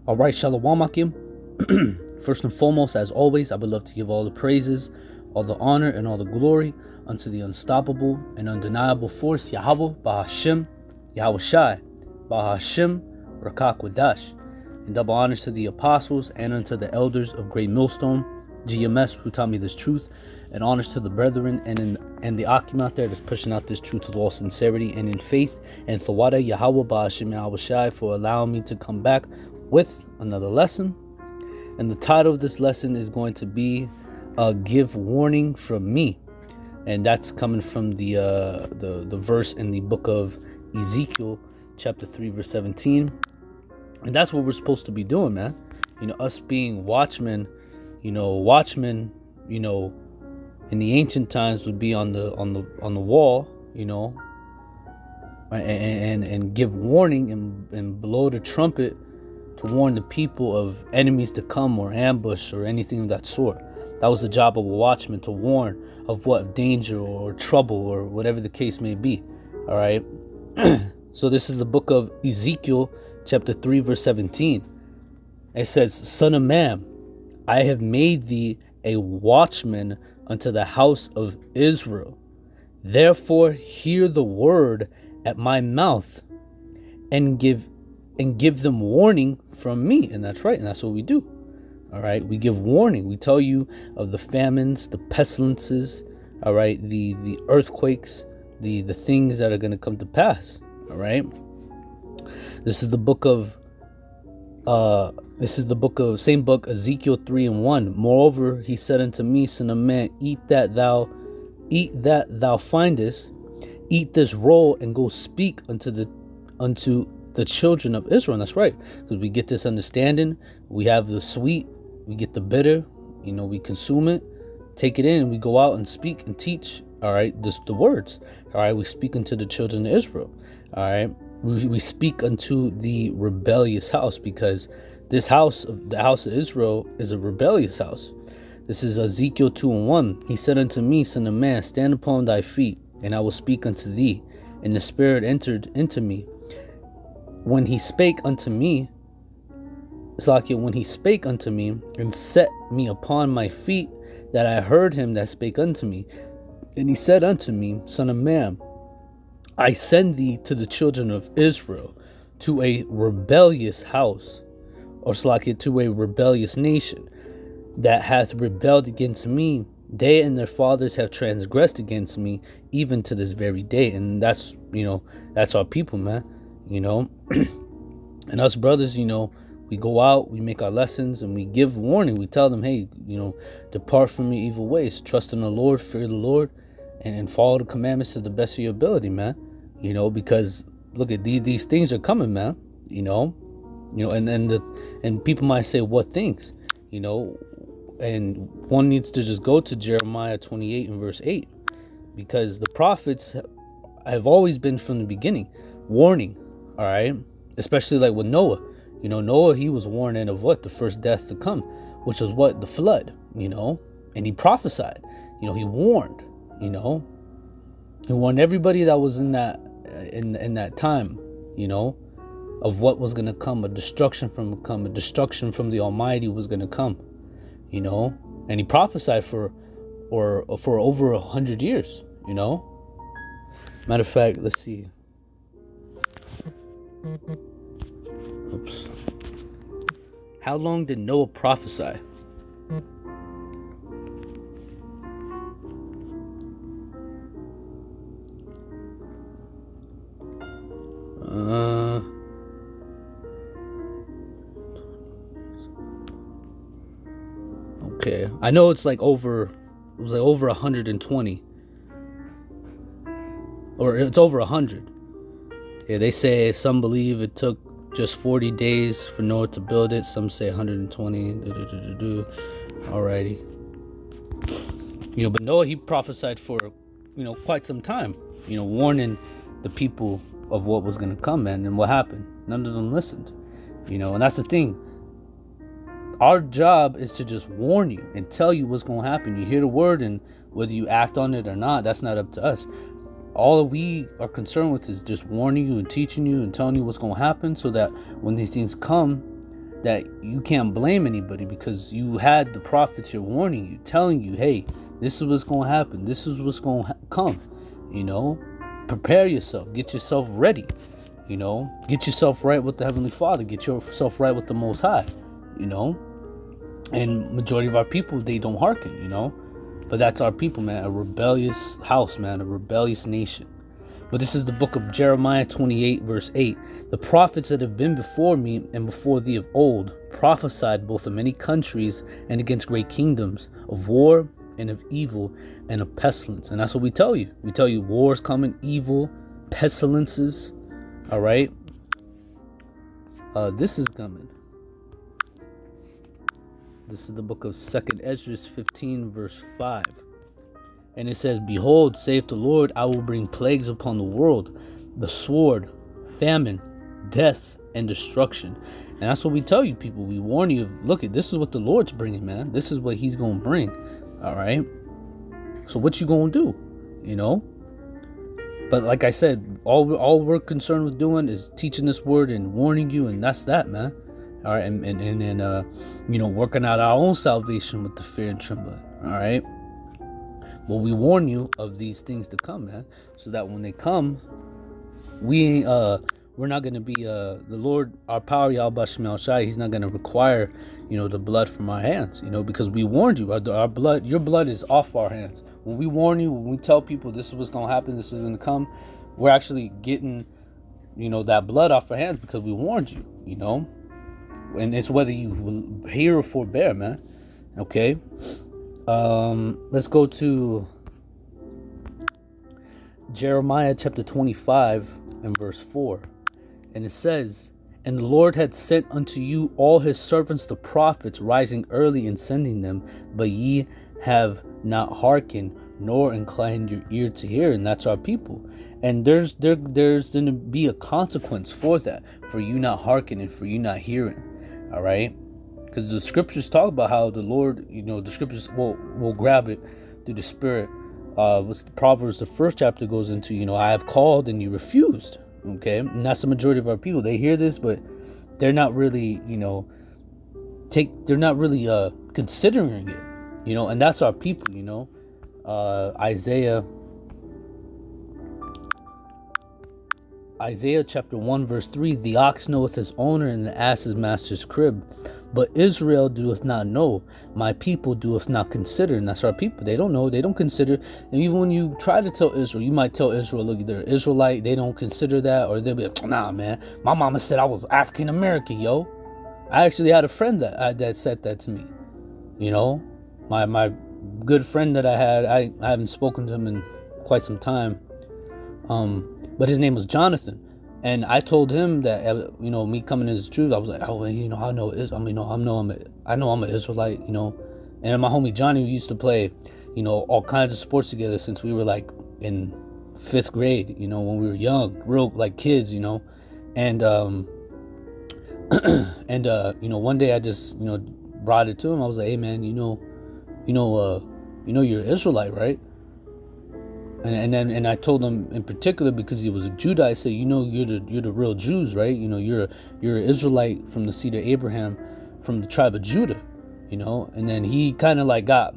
All right, Shalom Akim. First and foremost, as always, I would love to give all the praises, all the honor, and all the glory unto the unstoppable and undeniable force, YAHAWAH, BaHaShem, YAHAWASHI, BaHaShem, Rakak Wadash. And double honors to the apostles and unto the elders of Great Millstone, GMS, who taught me this truth, and honors to the brethren and the Akim out there that's pushing out this truth with all sincerity and in faith. And Thawada, YAHAWAH, BaHaShem, YAHAWASHI, for allowing me to come back with another lesson. And the title of this lesson is going to be Give Warning from Me. And that's coming from the verse in the book of Ezekiel, chapter 3, verse 17. And that's what we're supposed to be doing, man. Us being watchmen, watchmen, in the ancient times would be on the wall, and give warning and blow the trumpet to warn the people of enemies to come or ambush or anything of that sort. That was the job of a watchman, to warn of what danger or trouble or whatever the case may be. All right. So this is the book of Ezekiel, chapter 3, verse 17. It says, "Son of man, I have made thee a watchman unto the house of Israel. Therefore hear the word at my mouth and give them warning from me." And that's right. And that's what we do. All right. We give warning. We tell you of the famines, the pestilences, all right, the earthquakes, the things that are going to come to pass. All right. This is the book of same book, Ezekiel 3 and 1. "Moreover, he said unto me, Son of man, eat that thou findest, eat this roll, and go speak unto the children of Israel." And that's right, because we get this understanding. We have the sweet, we get the bitter, we consume it, take it in, and we go out and speak and teach, all right, the words. All right, we speak unto the children of Israel. All right, we speak unto the rebellious house, because this house, the house of Israel, is a rebellious house. This is Ezekiel 2 and 1. "He said unto me, Son of man, stand upon thy feet, and I will speak unto thee. And the Spirit entered into me. When he spake unto me, and set me upon my feet, that I heard him that spake unto me. And he said unto me, Son of man, I send thee to the children of Israel, to a rebellious house, or to a rebellious nation, that hath rebelled against me. They and their fathers have transgressed against me, even to this very day." And that's, that's our people, man. And us brothers, we go out, we make our lessons, and we give warning. We tell them, hey, depart from your evil ways, trust in the Lord, fear the Lord, and follow the commandments to the best of your ability, man. Because look at these things are coming, man. And people might say, what things? And one needs to just go to Jeremiah 28 and verse 8, because the prophets have always been from the beginning warning. All right, especially like with Noah. Noah, he was warning of what? The first death to come, which was what? The flood. And he prophesied. He warned. He warned everybody that was in that in that time. Of what was going to come, a destruction from the Almighty was going to come. And he prophesied for over 100 years. Matter of fact, let's see. Oops. How long did Noah prophesy? Okay, I know it was over 120, or it's over 100. Yeah, they say, some believe it took just 40 days for Noah to build it. Some say 120. Alrighty. But Noah, he prophesied for, quite some time, warning the people of what was going to come, man. And what happened? None of them listened, and that's the thing. Our job is to just warn you and tell you what's going to happen. You hear the word, and whether you act on it or not, that's not up to us. All we are concerned with is just warning you and teaching you and telling you what's going to happen, so that when these things come, that you can't blame anybody, because you had the prophets here warning you, telling you, hey, this is what's going to happen, this is what's going to come, prepare yourself, get yourself ready, get yourself right with the Heavenly Father, get yourself right with the Most High, and majority of our people, they don't hearken, but that's our people, man, a rebellious house, man, a rebellious nation. But this is the book of Jeremiah 28 verse 8. The prophets that have been before me and before thee of old prophesied both of many countries and against great kingdoms, of war and of evil and of pestilence. And that's what we tell you. We tell you war's coming, evil, pestilences. All right. This is coming. This is the book of 2nd Ezra 15 verse 5. And it says, behold, saith the Lord, I will bring plagues upon the world, the sword, famine, death, and destruction. And that's what we tell you, people. We warn you of, look, this is what the Lord's bringing, man. This is what he's going to bring. All right. So what you going to do, But like I said, all we're concerned with doing is teaching this word and warning you. And that's that, man. All right. And working out our own salvation with the fear and trembling. All right. Well, we warn you of these things to come, man, so that when they come, we're not going to be the Lord, our power, YAHAWASHI. He's not going to require, the blood from our hands, because we warned you. Our blood, your blood is off our hands. When we warn you, when we tell people this is what's going to happen, this is going to come, we're actually getting, that blood off our hands because we warned you, and it's whether you hear or forbear, man. Okay. Let's go to Jeremiah chapter 25 and verse 4. And it says, and the Lord had sent unto you all his servants the prophets, rising early and sending them, but ye have not hearkened, nor inclined your ear to hear. And that's our people. And there's going to be a consequence for that, for you not hearkening, for you not hearing. All right. Because the scriptures talk about how the Lord, the scriptures will grab it through the Spirit. Proverbs, the first chapter goes into, I have called and you refused. Okay. And that's the majority of our people. They hear this, but they're not really, they're not really considering it, and that's our people, Isaiah chapter 1 verse 3, the ox knoweth his owner and the ass his master's crib. But Israel doeth not know, my people doeth not consider. And that's our people. They don't know, they don't consider. And even when you try to tell Israel, you might tell Israel, look, they're Israelite, they don't consider that. Or they'll be like, nah, man, my mama said I was African American, yo. I actually had a friend that said that to me. My good friend that I had, I haven't spoken to him in quite some time. But his name was Jonathan. And I told him that, me coming in his truth, I was like, oh, I know I'm an Israelite, And my homie Johnny, we used to play, all kinds of sports together since we were like in 5th grade, when we were young, real like kids, And, one day I just, brought it to him. I was like, hey man, you're Israelite, right? And I told him in particular, because he was a Judah, I said, you're the real Jews, right? You're an Israelite from the seed of Abraham, from the tribe of Judah, And then he kind of like got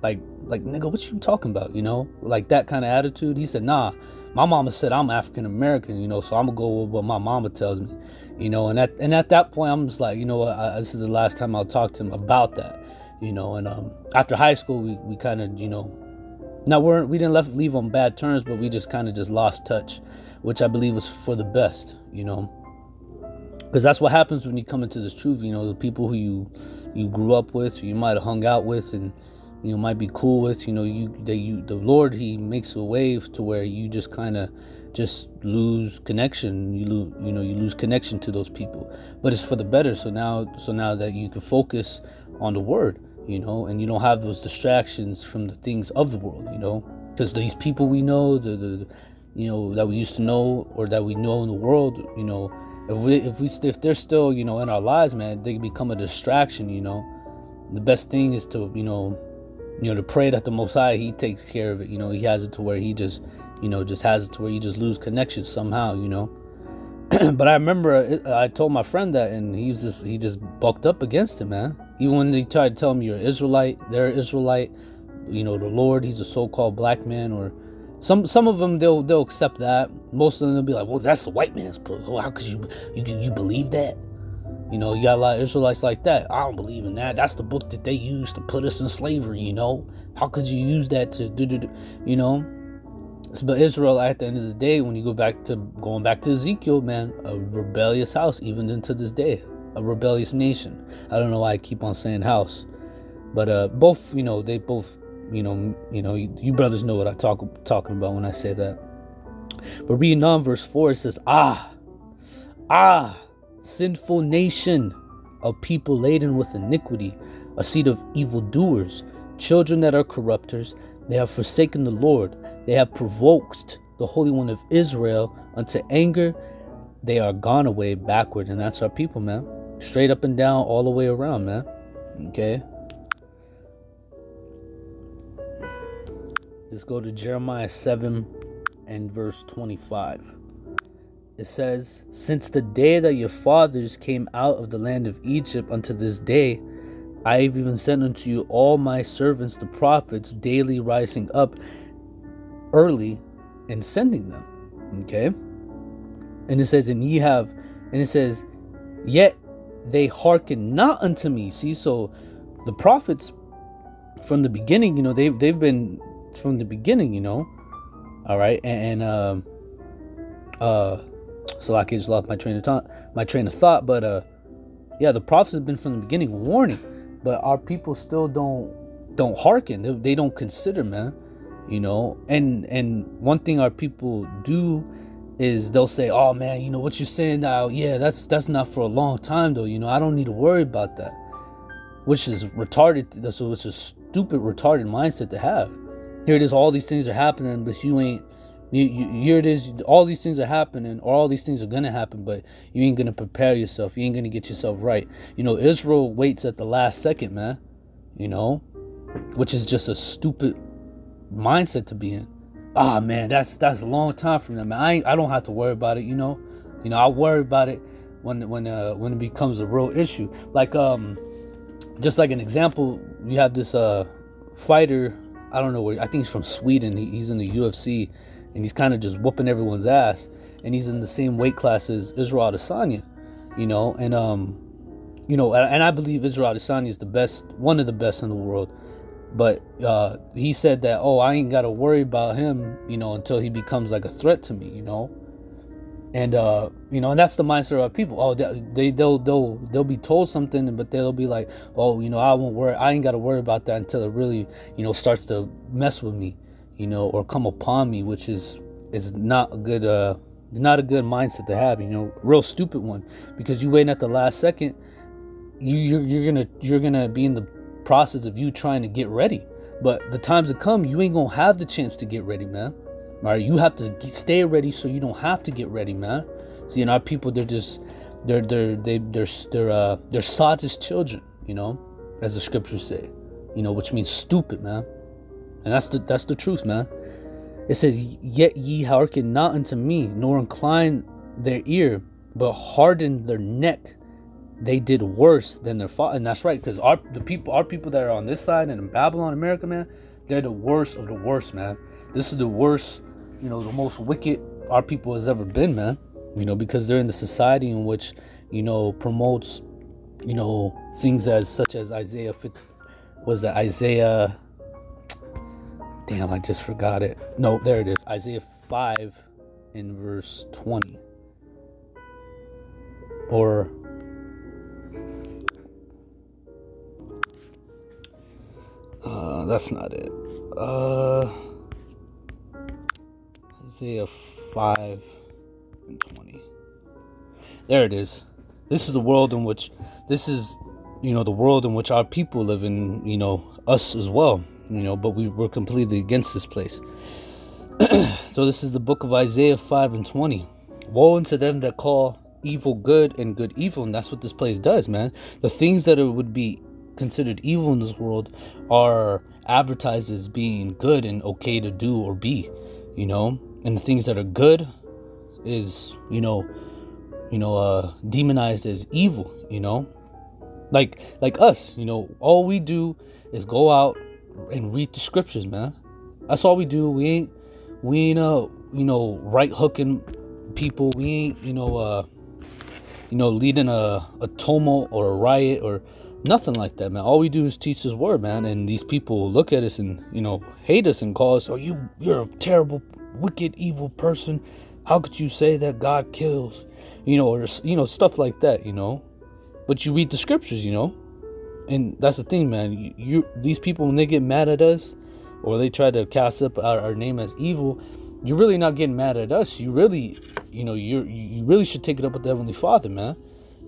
like nigga, what you talking about, Like that kind of attitude. He said, nah, my mama said I'm African American, so I'm gonna go with what my mama tells me, And at that point, I'm just like, this is the last time I'll talk to him about that, And after high school, we kind of, Now we didn't leave on bad terms, but we just kind of just lost touch, which I believe was for the best, because that's what happens when you come into this truth. The people who you grew up with, who you might have hung out with, and might be cool with. The Lord, He makes a wave to where you just kind of just lose connection. You lose connection to those people, but it's for the better. So now that you can focus on the Word. And you don't have those distractions from the things of the world, because these people we know, that we used to know or that we know in the world, if they're still, in our lives, man, they become a distraction, The best thing is to, to pray that the Most High, He takes care of it, He has it to where He just, just has it to where you just lose connection somehow, But I remember I told my friend that, and he just bucked up against it, man. Even when they tried to tell me you're an Israelite, they're an Israelite. The Lord, he's a so-called black man, or some of them they'll accept that. Most of them they'll be like, well, that's the white man's book. Oh, how could you believe that? You got a lot of Israelites like that. I don't believe in that. That's the book that they used to put us in slavery. How could you use that to do? But Israel, at the end of the day, when you going back to Ezekiel, man, a rebellious house, even into this day, a rebellious nation. I don't know why I keep on saying house, but both, they both, you brothers know what I talking about when I say that. But reading on verse 4, it says, sinful nation, a people laden with iniquity, a seed of evildoers, children that are corrupters. They have forsaken the Lord. They have provoked the Holy One of Israel unto anger. They are gone away backward. And that's our people, man. Straight up and down, all the way around, man. Okay. Let's go to Jeremiah 7 and verse 25. It says, since the day that your fathers came out of the land of Egypt unto this day, I have even sent unto you all my servants the prophets, daily rising up early and sending them. Okay. And it says, yet they hearken not unto me. See, so the prophets from the beginning, they've been from the beginning, all right. So I just lost my train of thought, but yeah, the prophets have been from the beginning warning, but our people still don't hearken. They don't consider, man. And one thing our people do is they'll say, oh man, what you're saying now, yeah, that's not for a long time though. I don't need to worry about that, which is retarded. So it's a stupid, retarded mindset to have. Here it is, all these things are happening, but you ain't. Here it is, all these things are happening, or all these things are gonna happen, but you ain't gonna prepare yourself. You ain't gonna get yourself right. Israel waits at the last second, man. Which is just a stupid mindset to be in. Man, that's a long time from them, man. I don't have to worry about it. I worry about it when it becomes a real issue. Like just like an example, you have this fighter. I don't know where. I think he's from Sweden. He's in the UFC. And he's kind of just whooping everyone's ass, and he's in the same weight class as Israel Adesanya, and I believe Israel Adesanya is the best, one of the best in the world. But he said that, I ain't got to worry about him, until he becomes like a threat to me, and and that's the mindset of our people. They'll be told something, but they'll be like, I won't worry. I ain't got to worry about that until it really, starts to mess with me. Or come upon me, which is not a good mindset to have. Real stupid one, because you waiting at the last second. You're gonna be in the process of you trying to get ready, but the times to come, you ain't gonna have the chance to get ready, man. All right, you have to stay ready so you don't have to get ready, man. See, our people, they're sottish children, as the scriptures say, which means stupid, man. And that's the truth, man. It says, yet ye hearken not unto me, nor incline their ear, but harden their neck. They did worse than their father. And that's right, because our people that are on this side and in Babylon, America, man, they're the worst of the worst, man. This is the worst, the most wicked our people has ever been, man. Because they're in the society in which, promotes, things such as Isaiah 50, was that Isaiah? Damn, I just forgot it. No, there it is. Isaiah 5 in verse 20. Or that's not it. Isaiah 5 and 20. There it is. This is the world in which the world in which our people live in, us as well. But we were completely against this place. So this is the book of Isaiah 5 and 20. Woe unto them that call evil good and good evil. And that's what this place does, man. The things that would be considered evil in this world are advertised as being good and okay to do or be, And the things that are good is, demonized as evil, like us, all we do is go out and read the scriptures, man. That's all we do. We ain't right hooking people. We ain't leading a tumult or a riot or nothing like that, man. All we do is teach this word, man. And these people look at us and hate us and call us, "Oh, you're a terrible, wicked, evil person. How could you say that God kills?" Or stuff like that, But you read the scriptures, and that's the thing, man. These people, when they get mad at us, or they try to cast up our name as evil, you're really not getting mad at us. You really, you really should take it up with the Heavenly Father, man.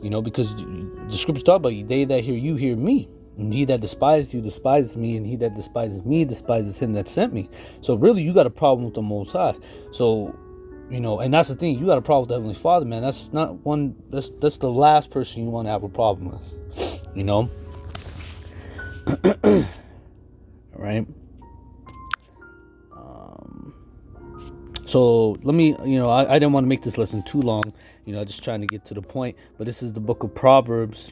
Because the scriptures talk about, they that hear you hear me, and he that despiseth you despises me, and he that despises me despises him that sent me. So really, you got a problem with the Most High. So and that's the thing, you got a problem with the Heavenly Father, man. That's not one. That's the last person you want to have a problem with. Right. So let me, I didn't want to make this lesson too long, just trying to get to the point. But this is the book of Proverbs,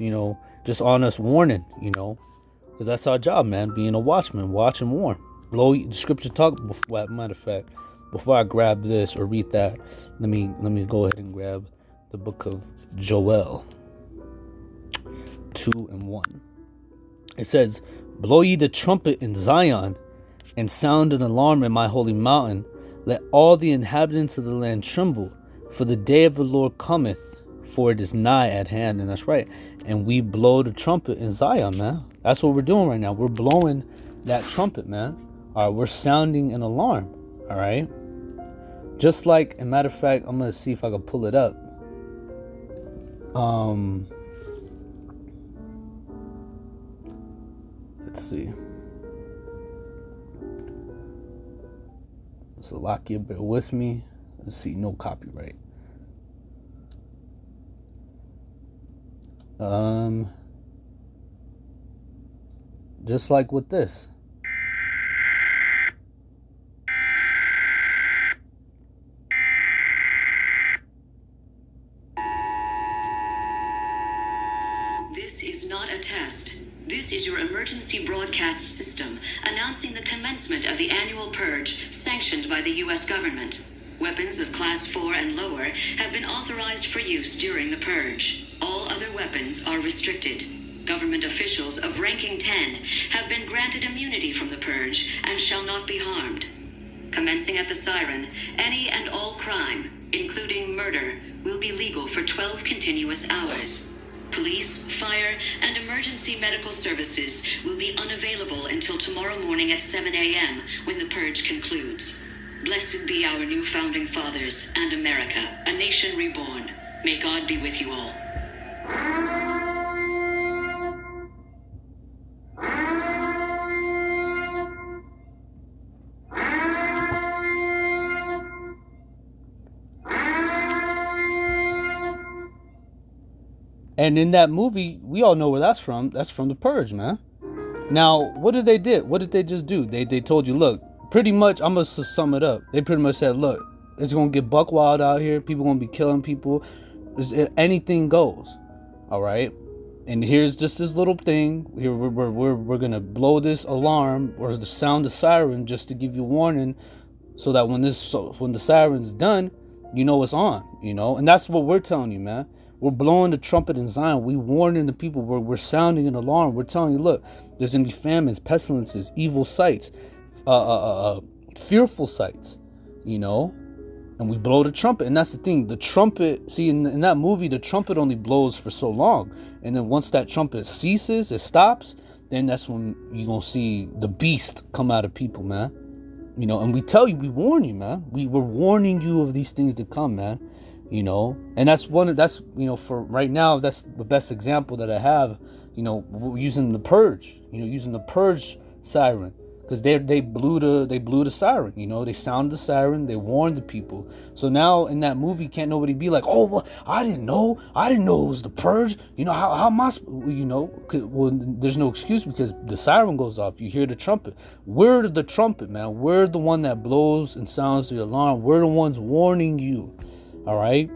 just on us warning, because that's our job, man, being a watchman, watch and warn. The scripture talk, matter of fact, before I grab this or read that, let me go ahead and grab the book of Joel 2:1. It says, "Blow ye the trumpet in Zion, and sound an alarm in my holy mountain. Let all the inhabitants of the land tremble, for the day of the Lord cometh, for it is nigh at hand." And that's right. And we blow the trumpet in Zion, man. That's what we're doing right now. We're blowing that trumpet, man. All right, we're sounding an alarm. All right. Just like, a matter of fact, I'm gonna see if I can pull it up. Let's see. Salakia, bear with me. Let's see, no copyright. Just like with this. This is not a test. This is your emergency broadcast system announcing the commencement of the annual purge sanctioned by the U.S. government. Weapons of Class 4 and lower have been authorized for use during the purge. All other weapons are restricted. Government officials of ranking 10 have been granted immunity from the purge and shall not be harmed. Commencing at the siren, any and all crime, including murder, will be legal for 12 continuous hours. Police, fire, and emergency medical services will be unavailable until tomorrow morning at 7 a.m. when the purge concludes. Blessed be our new founding fathers and America, a nation reborn. May God be with you all. And in that movie, we all know where that's from. That's from The Purge, man. Now, what did they do? What did they just do? They told you, look, pretty much, I'm going to sum it up. They pretty much said, look, it's going to get buck wild out here. People going to be killing people. Anything goes. All right? And here's just this little thing. Here we're going to blow this alarm or the sound the siren just to give you warning so that when the siren's done, you know it's on, And that's what we're telling you, man. We're blowing the trumpet in Zion. We warning the people. We're sounding an alarm. We're telling you, look, there's going to be famines, pestilences, evil sights, fearful sights, And we blow the trumpet. And that's the thing. The trumpet, see, in that movie, the trumpet only blows for so long. And then once that trumpet ceases, it stops, then that's when you're going to see the beast come out of people, man. And we tell you, we warn you, man. We're warning you of these things to come, man. And that's for right now, that's the best example that I have, using the purge, using the purge siren, because they blew the siren, they sounded the siren, they warned the people. So now in that movie, can't nobody be like, oh, well, I didn't know it was the purge. How am I, well, there's no excuse because the siren goes off. You hear the trumpet. We're the trumpet, man. We're the one that blows and sounds the alarm. We're the ones warning you. All right.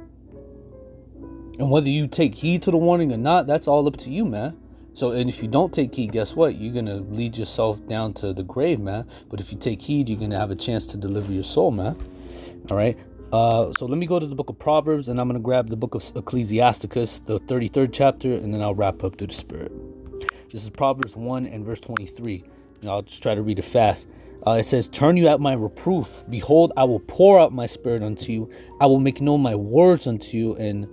And whether you take heed to the warning or not, that's all up to you, man. So, and if you don't take heed, guess what? You're going to lead yourself down to the grave, man. But if you take heed, you're going to have a chance to deliver your soul, man. All right. So let me go to the book of Proverbs, and I'm going to grab the book of Ecclesiasticus, the 33rd chapter, and then I'll wrap up through the Spirit. This is Proverbs 1 and verse 23. I'll just try to read it fast. It says, turn you at my reproof. Behold, I will pour out my spirit unto you. I will make known my words unto you. And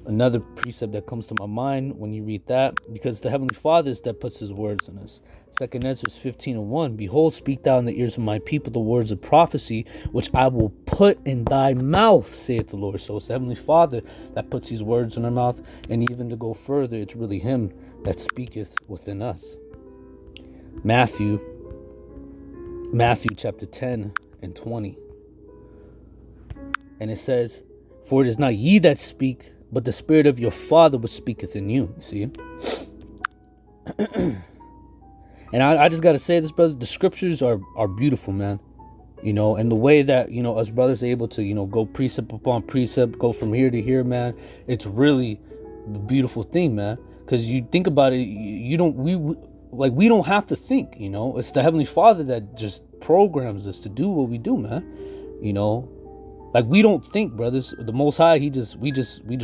another precept that comes to my mind when you read that, because the Heavenly Father is that puts his words in us. 2 Ezra 15:1. Behold, speak thou in the ears of my people the words of prophecy, which I will put in thy mouth, saith the Lord. So it's the Heavenly Father that puts these words in our mouth. And even to go further, it's really him that speaketh within us. Matthew chapter 10 and 20. And it says, for it is not ye that speak, but the Spirit of your Father which speaketh in you. You see? And I just got to say this, brother. The scriptures are beautiful, man. And the way that, us brothers are able to, go precept upon precept, go from here to here, man. It's really a beautiful thing, man. Because you think about it, we don't have to think, It's the Heavenly Father that just programs us to do what we do, man. Like, we don't think, brothers. The Most High, we just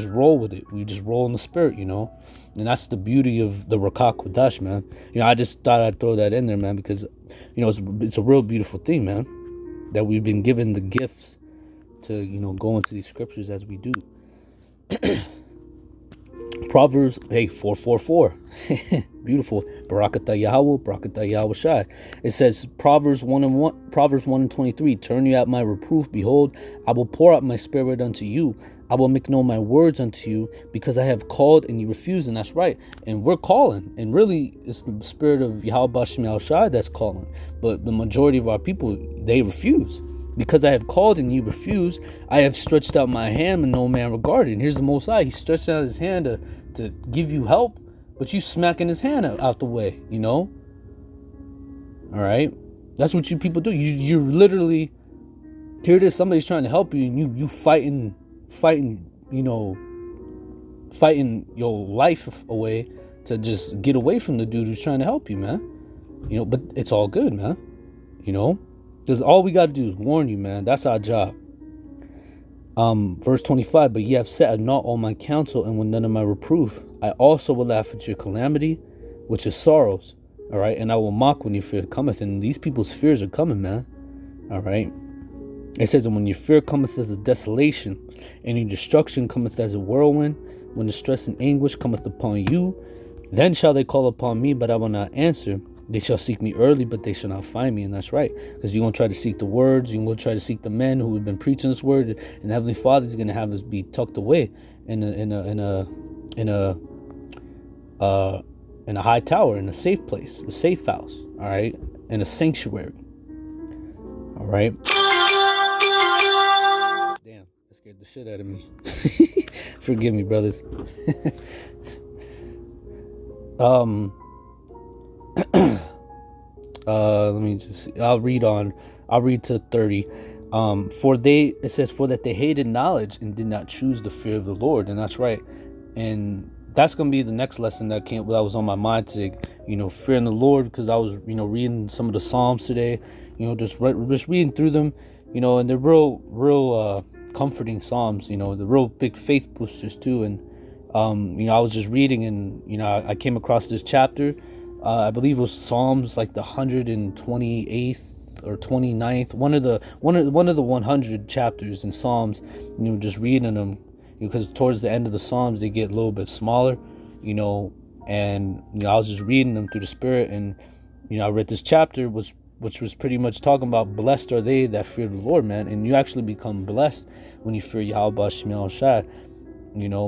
roll with it. We just roll in the Spirit, And that's the beauty of the Rakak Kodash, man. I just thought I'd throw that in there, man, because, it's a real beautiful thing, man, that we've been given the gifts to, go into these scriptures as we do. Proverbs 4:4. Beautiful. Barakatah Yahawah, Barakatah Yahawashi. It says Proverbs 1 and 23. Turn you at my reproof. Behold, I will pour out my spirit unto you. I will make known my words unto you, because I have called and you refuse. And that's right. And we're calling. And really, it's the spirit of YAHAWASHI that's calling. But the majority of our people, they refuse. Because I have called and you refuse, I have stretched out my hand and no man regarded. And here's the Most High. He stretched out his hand to give you help, but you smacking his hand out the way, All right? That's what you people do. You're literally, here it is, somebody's trying to help you, and you fighting, your life away to just get away from the dude who's trying to help you, man. But it's all good, man. Because all we got to do is warn you, man. That's our job. Verse 25, but ye have set at naught all my counsel, and with none of my reproof. I also will laugh at your calamity, which is sorrows. All right. And I will mock when your fear cometh. And these people's fears are coming, man. All right. It says, and when your fear cometh as a desolation, and your destruction cometh as a whirlwind, when distress and anguish cometh upon you, then shall they call upon me, but I will not answer. They shall seek me early, but they shall not find me. And that's right, because you're going to try to seek the words. You're going to try to seek the men who have been preaching this word, and the Heavenly Father is going to have us be tucked away in a high tower, in a safe place, a safe house. All right, in a sanctuary. All right. Damn, that scared the shit out of me. Forgive me, brothers. Let me just see. I'll read to 30. It says, for that they hated knowledge and did not choose the fear of the Lord. And that's right. And that's going to be the next lesson that was on my mind today, fearing the Lord, because I was, reading some of the Psalms today, just reading through them, and they're real comforting Psalms, the real big faith boosters too. And, I was just reading, and, I came across this chapter. I believe it was Psalms like the 128th or 29th, one of the 100 chapters in Psalms, just reading them, because towards the end of the Psalms, they get a little bit smaller, and, I was just reading them through the Spirit, and, I read this chapter, which was pretty much talking about blessed are they that fear the Lord, man. And you actually become blessed when you fear YAHAWASHI.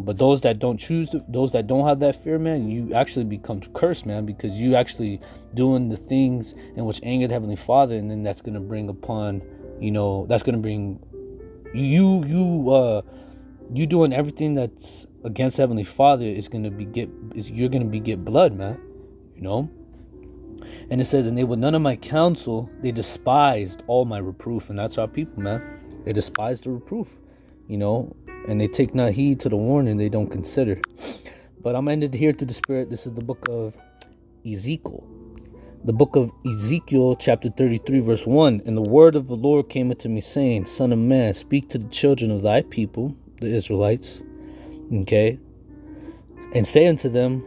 But those that don't those that don't have that fear, man, you actually become cursed, man, because you actually doing the things in which anger the Heavenly Father, and then that's going to bring upon, that's going to bring you doing everything that's against Heavenly Father you're going to get blood, man, And it says, and they would none of my counsel, they despised all my reproof. And that's our people, man. They despised the reproof, and they take not heed to the warning, they don't consider. But I'm ended here through the Spirit. This is the book of Ezekiel. The book of Ezekiel, chapter 33, verse 1. And the word of the Lord came unto me, saying, Son of man, speak to the children of thy people, the Israelites, okay, and say unto them,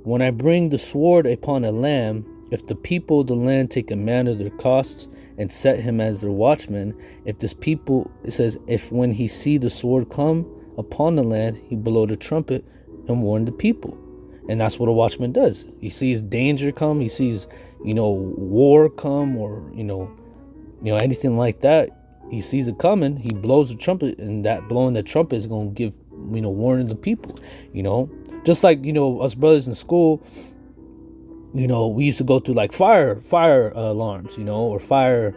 when I bring the sword upon a land, if the people of the land take a man of their costs and set him as their watchman, if this people, it says, if when he see the sword come upon the land, he blow the trumpet and warn the people. And that's what a watchman does. He sees danger come, he sees, war come, or, anything like that. He sees it coming, he blows the trumpet, and that blowing the trumpet is going to give, warning the people, Just like, us brothers in school, we used to go through like fire alarms, or fire,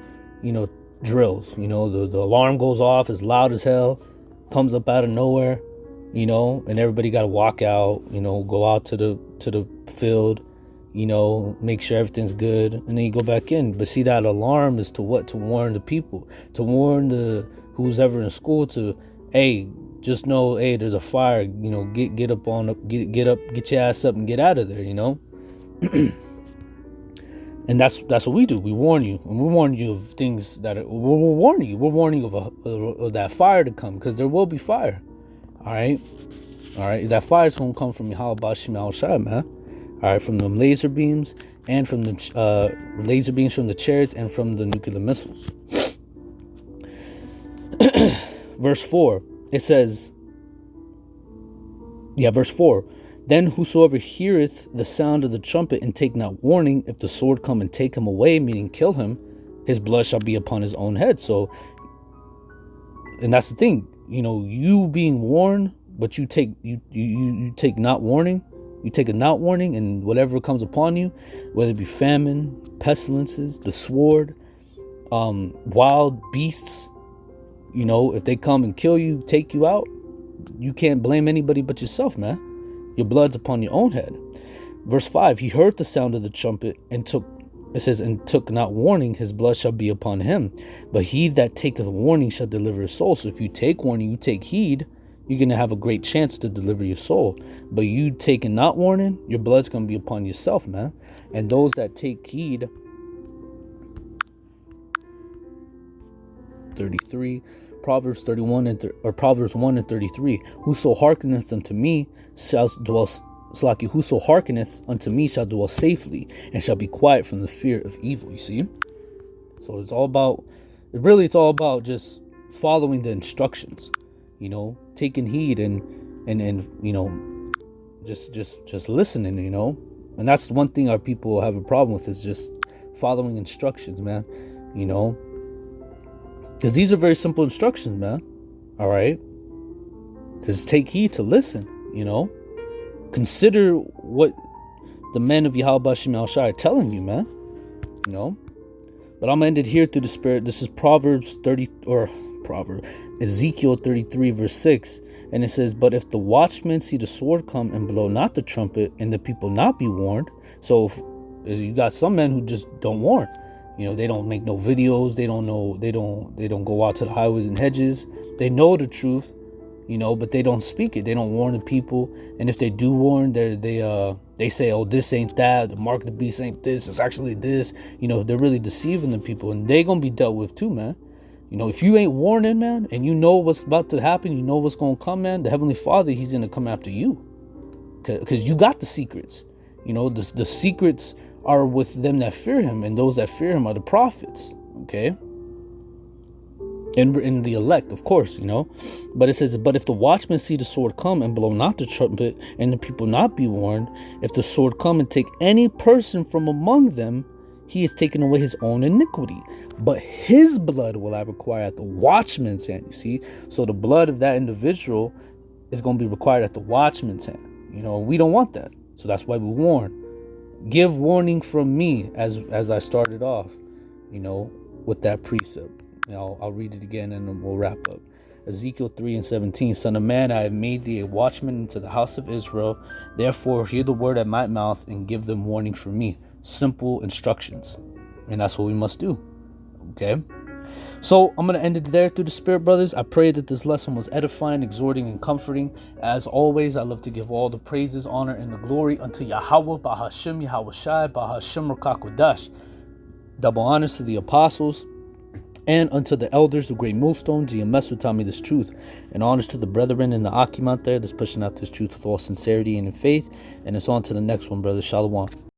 drills. The alarm goes off, it's loud as hell, comes up out of nowhere, and everybody got to walk out, go out to the field, make sure everything's good, and then you go back in. But see, that alarm is to what? To warn the people, to warn who's ever in school to, hey, just know, hey, there's a fire, get up, get your ass up and get out of there, And that's what we do. We warn you, and we warn you of things that we're warning you. We're warning you of that fire to come, because there will be fire. All right. That fire is going to come from YAHAWASHI, man. All right, from the laser beams and from the laser beams from the chariots and from the nuclear missiles. Verse 4. It says, verse 4. Then whosoever heareth the sound of the trumpet and take not warning, if the sword come and take him away, meaning kill him, his blood shall be upon his own head. So, and that's the thing, you being warned, but you take not warning, you take a not warning, and whatever comes upon you, whether it be famine, pestilences, the sword, wild beasts, if they come and kill you, take you out, you can't blame anybody but yourself, man. Your blood's upon your own head. Verse 5, he heard the sound of the trumpet and took not warning, his blood shall be upon him. But he that taketh warning shall deliver his soul. So if you take warning, you take heed, you're going to have a great chance to deliver your soul. But you taking not warning, your blood's going to be upon yourself, man. And those that take heed, 33, Proverbs 31 or Proverbs 1 and 33. Whoso hearkeneth unto me shall dwell, whoso hearkeneth unto me shall dwell safely, and shall be quiet from the fear of evil. You see? So it's all about just following the instructions, taking heed and just listening, And that's one thing our people have a problem with, is just following instructions, man. Because these are very simple instructions, man. All right? Just take heed to listen, Consider what the men of YAHAWASHI are telling you, man. But I'm ended here through the Spirit. This is Ezekiel 33, verse 6. And it says, but if the watchmen see the sword come and blow not the trumpet, and the people not be warned. So if you got some men who just don't warn. They don't make no videos. They don't know. They don't go out to the highways and hedges. They know the truth, but they don't speak it. They don't warn the people. And if they do warn, they say, oh, this ain't that. The mark of the beast ain't this. It's actually this. They're really deceiving the people, and they're gonna be dealt with too, man. If you ain't warning, man, and you know what's about to happen, you know what's gonna come, man. The Heavenly Father, He's gonna come after you, because you got the secrets. The secrets are with them that fear Him, and those that fear Him are the prophets, okay? And in the elect, of course, But it says, but if the watchmen see the sword come and blow not the trumpet, and the people not be warned, if the sword come and take any person from among them, he has taken away his own iniquity. But his blood will I require at the watchman's hand, you see? So the blood of that individual is going to be required at the watchman's hand. We don't want that. So that's why we warn. Give warning from me, as I started off, with that precept. I'll read it again and then we'll wrap up. Ezekiel 3 and 17. Son of man, I have made thee a watchman into the house of Israel. Therefore, hear the word at my mouth and give them warning from me. Simple instructions. And that's what we must do. Okay? So I'm going to end it there through the Spirit, brothers. I pray that this lesson was edifying, exhorting, and comforting. As always, I love to give all the praises, honor, and the glory unto Yahawah, Bahashim, YAHAWASHI, Bahashim Rakakodash. Double honors to the apostles and unto the elders, the great millstones, GMS who taught me this truth. And honors to the brethren in the Akim out there that's pushing out this truth with all sincerity and in faith. And it's on to the next one, brother. Shalom.